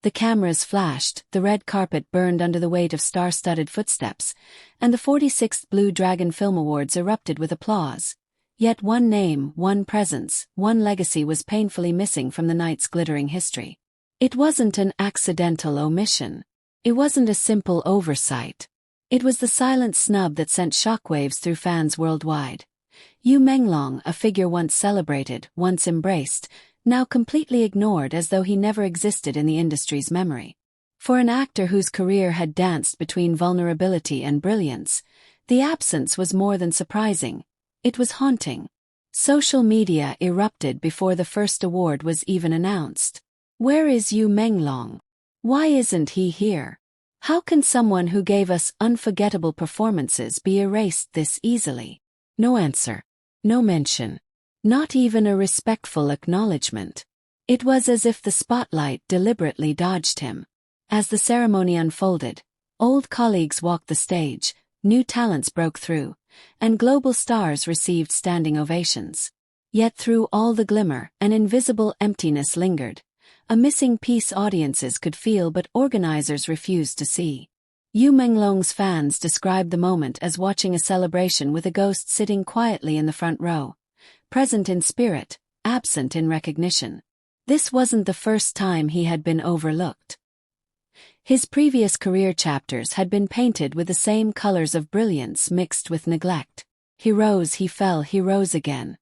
The cameras flashed, the red carpet burned under the weight of star-studded footsteps, and the 46th Blue Dragon Film Awards erupted with applause. Yet one name, one presence, one legacy was painfully missing from the night's glittering history. It wasn't an accidental omission. It wasn't a simple oversight. It was the silent snub that sent shockwaves through fans worldwide. Yu Menglong, a figure once celebrated, once embraced, now completely ignored as though he never existed in the industry's memory. For an actor whose career had danced between vulnerability and brilliance, the absence was more than surprising. It was haunting. Social media erupted before the first award was even announced. Where is Yu Menglong? Why isn't he here? How can someone who gave us unforgettable performances be erased this easily? No answer. No mention. Not even a respectful acknowledgement. It was as if the spotlight deliberately dodged him. As the ceremony unfolded, old colleagues walked the stage, new talents broke through, and global stars received standing ovations. Yet through all the glimmer, an invisible emptiness lingered, a missing piece audiences could feel but organizers refused to see. Yu Menglong's fans described the moment as watching a celebration with a ghost sitting quietly in the front row, present in spirit, absent in recognition. This wasn't the first time he had been overlooked. His previous career chapters had been painted with the same colors of brilliance mixed with neglect. He rose, he fell, he rose again.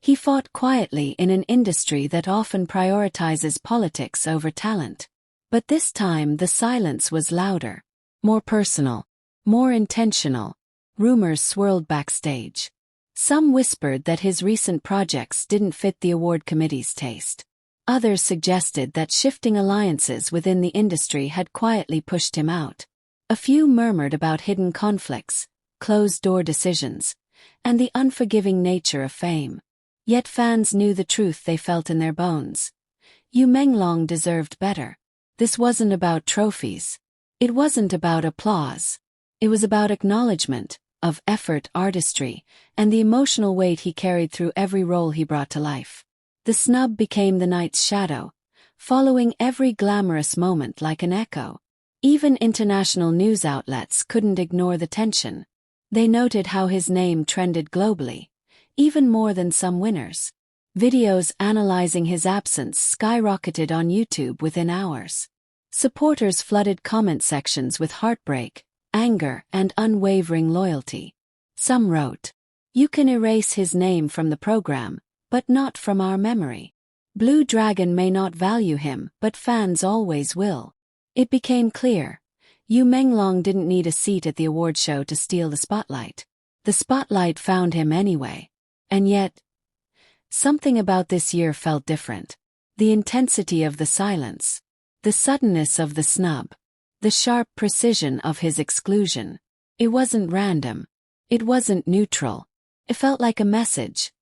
He fought quietly in an industry that often prioritizes politics over talent. But this time the silence was louder, more personal, more intentional. Rumors swirled backstage. Some whispered that his recent projects didn't fit the award committee's taste. Others suggested that shifting alliances within the industry had quietly pushed him out. A few murmured about hidden conflicts, closed-door decisions, and the unforgiving nature of fame. Yet fans knew the truth they felt in their bones. Yu Menglong deserved better. This wasn't about trophies. It wasn't about applause. It was about acknowledgement of effort, artistry, and the emotional weight he carried through every role he brought to life. The snub became the night's shadow, following every glamorous moment like an echo. Even international news outlets couldn't ignore the tension. They noted how his name trended globally, even more than some winners. Videos analyzing his absence skyrocketed on YouTube within hours. Supporters flooded comment sections with heartbreak, anger, and unwavering loyalty. Some wrote, "You can erase his name from the program, but not from our memory. Blue Dragon may not value him, but fans always will." It became clear. Yu Menglong didn't need a seat at the award show to steal the spotlight. The spotlight found him anyway. And yet, something about this year felt different. The intensity of the silence, the suddenness of the snub, the sharp precision of his exclusion. It wasn't random. It wasn't neutral. It felt like a message,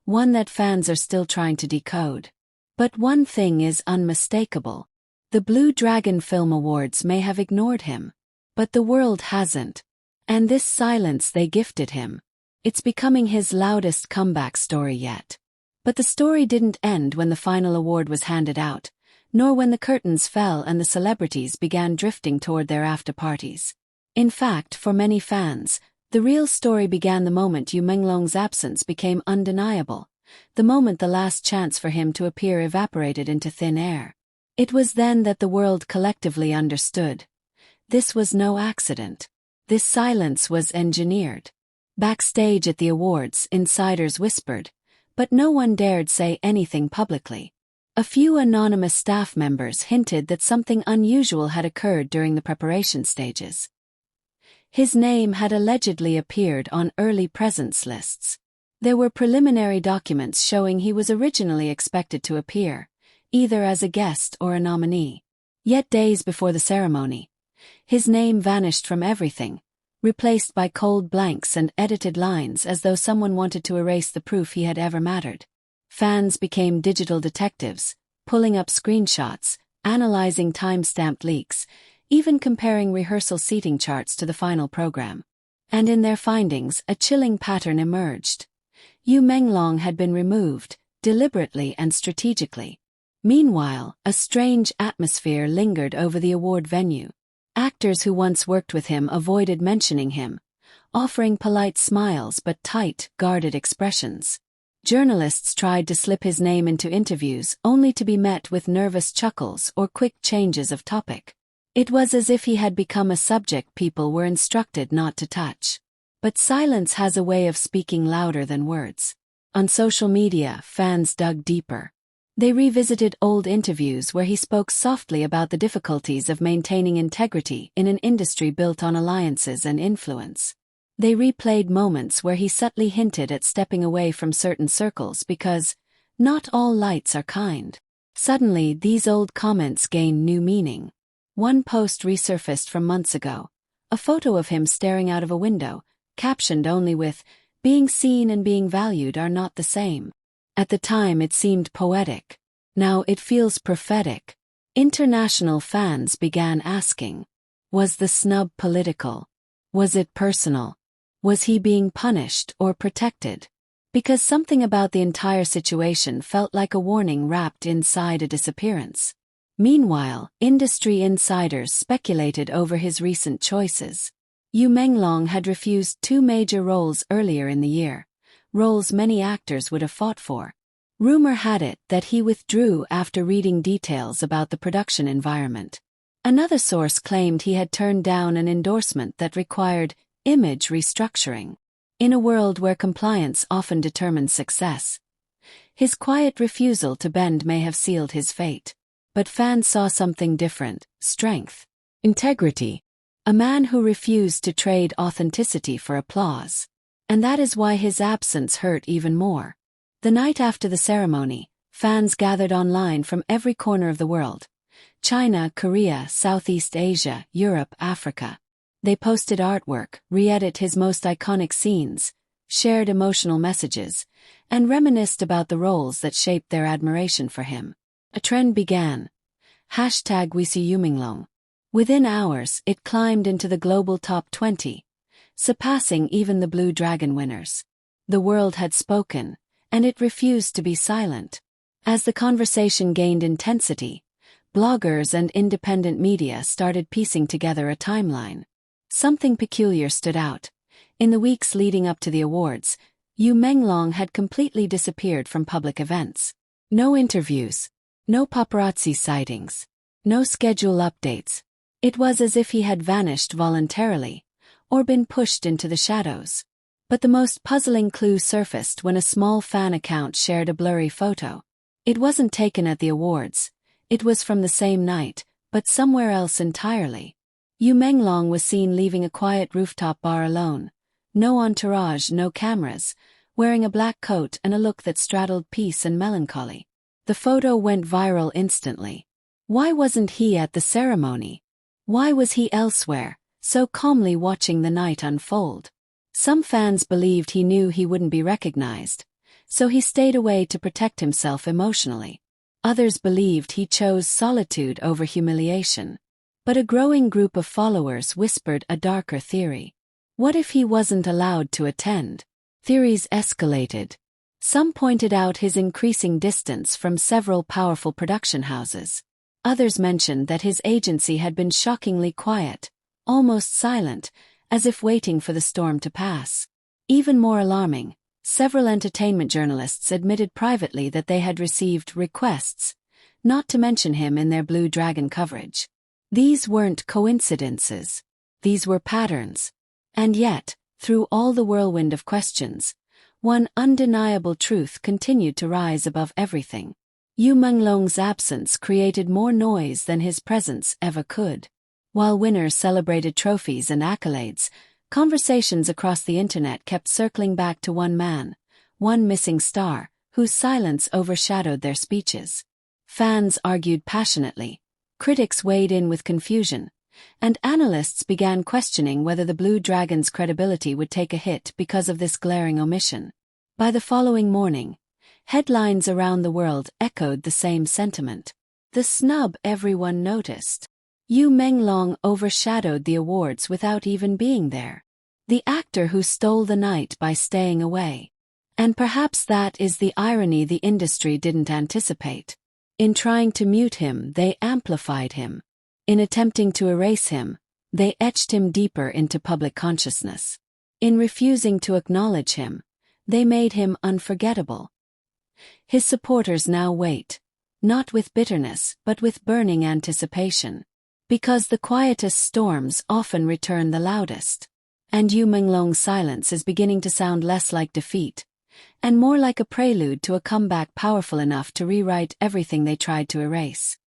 one that fans are still trying to decode. But one thing is unmistakable. The Blue Dragon Film Awards may have ignored him, but the world hasn't. And this silence they gifted him, it's becoming his loudest comeback story yet. But the story didn't end when the final award was handed out, nor when the curtains fell and the celebrities began drifting toward their after-parties. In fact, for many fans, the real story began the moment Yu Menglong's absence became undeniable, the moment the last chance for him to appear evaporated into thin air. It was then that the world collectively understood. This was no accident. This silence was engineered. Backstage at the awards, insiders whispered, but no one dared say anything publicly. A few anonymous staff members hinted that something unusual had occurred during the preparation stages. His name had allegedly appeared on early presence lists. There were preliminary documents showing he was originally expected to appear, either as a guest or a nominee. Yet days before the ceremony, his name vanished from everything, replaced by cold blanks and edited lines as though someone wanted to erase the proof he had ever mattered. Fans became digital detectives, pulling up screenshots, analyzing time-stamped leaks, even comparing rehearsal seating charts to the final program. And in their findings, a chilling pattern emerged. Yu Menglong had been removed, deliberately and strategically. Meanwhile, a strange atmosphere lingered over the award venue. Actors who once worked with him avoided mentioning him, offering polite smiles but tight, guarded expressions. Journalists tried to slip his name into interviews only to be met with nervous chuckles or quick changes of topic. It was as if he had become a subject people were instructed not to touch. But silence has a way of speaking louder than words. On social media, fans dug deeper. They revisited old interviews where he spoke softly about the difficulties of maintaining integrity in an industry built on alliances and influence. They replayed moments where he subtly hinted at stepping away from certain circles because not all lights are kind. Suddenly, these old comments gained new meaning. One post resurfaced from months ago, a photo of him staring out of a window, captioned only with, "Being seen and being valued are not the same." At the time it seemed poetic. Now it feels prophetic. International fans began asking, was the snub political? Was it personal? Was he being punished or protected? Because something about the entire situation felt like a warning wrapped inside a disappearance. Meanwhile, industry insiders speculated over his recent choices. Yu Menglong had refused 2 major roles earlier in the year, roles many actors would have fought for. Rumor had it that he withdrew after reading details about the production environment. Another source claimed he had turned down an endorsement that required image restructuring. In a world where compliance often determines success, his quiet refusal to bend may have sealed his fate. But fans saw something different: strength, integrity. A man who refused to trade authenticity for applause. And that is why his absence hurt even more. The night after the ceremony, fans gathered online from every corner of the world: China, Korea, Southeast Asia, Europe, Africa. They posted artwork, re-edit his most iconic scenes, shared emotional messages, and reminisced about the roles that shaped their admiration for him. A trend began. #WeSeeYuMenglong. Within hours, it climbed into the global top 20, surpassing even the Blue Dragon winners. The world had spoken, and it refused to be silent. As the conversation gained intensity, bloggers and independent media started piecing together a timeline. Something peculiar stood out. In the weeks leading up to the awards, Yu Menglong had completely disappeared from public events. No interviews, no paparazzi sightings, no schedule updates. It was as if he had vanished voluntarily, or been pushed into the shadows. But the most puzzling clue surfaced when a small fan account shared a blurry photo. It wasn't taken at the awards, it was from the same night, but somewhere else entirely. Yu Menglong was seen leaving a quiet rooftop bar alone. No entourage, no cameras, wearing a black coat and a look that straddled peace and melancholy. The photo went viral instantly. Why wasn't he at the ceremony? Why was he elsewhere, so calmly watching the night unfold? Some fans believed he knew he wouldn't be recognized, so he stayed away to protect himself emotionally. Others believed he chose solitude over humiliation. But a growing group of followers whispered a darker theory. What if he wasn't allowed to attend? Theories escalated. Some pointed out his increasing distance from several powerful production houses. Others mentioned that his agency had been shockingly quiet, almost silent, as if waiting for the storm to pass. Even more alarming, several entertainment journalists admitted privately that they had received requests not to mention him in their Blue Dragon coverage. These weren't coincidences. These were patterns. And yet, through all the whirlwind of questions, one undeniable truth continued to rise above everything. Yu Menglong's absence created more noise than his presence ever could. While winners celebrated trophies and accolades, conversations across the internet kept circling back to one man, one missing star, whose silence overshadowed their speeches. Fans argued passionately, critics weighed in with confusion, and analysts began questioning whether the Blue Dragon's credibility would take a hit because of this glaring omission. By the following morning, headlines around the world echoed the same sentiment. The snub everyone noticed. Yu Menglong overshadowed the awards without even being there. The actor who stole the night by staying away. And perhaps that is the irony the industry didn't anticipate. In trying to mute him, they amplified him. In attempting to erase him, they etched him deeper into public consciousness. In refusing to acknowledge him, they made him unforgettable. His supporters now wait, not with bitterness but with burning anticipation. Because the quietest storms often return the loudest. And Yu Menglong's silence is beginning to sound less like defeat, and more like a prelude to a comeback powerful enough to rewrite everything they tried to erase.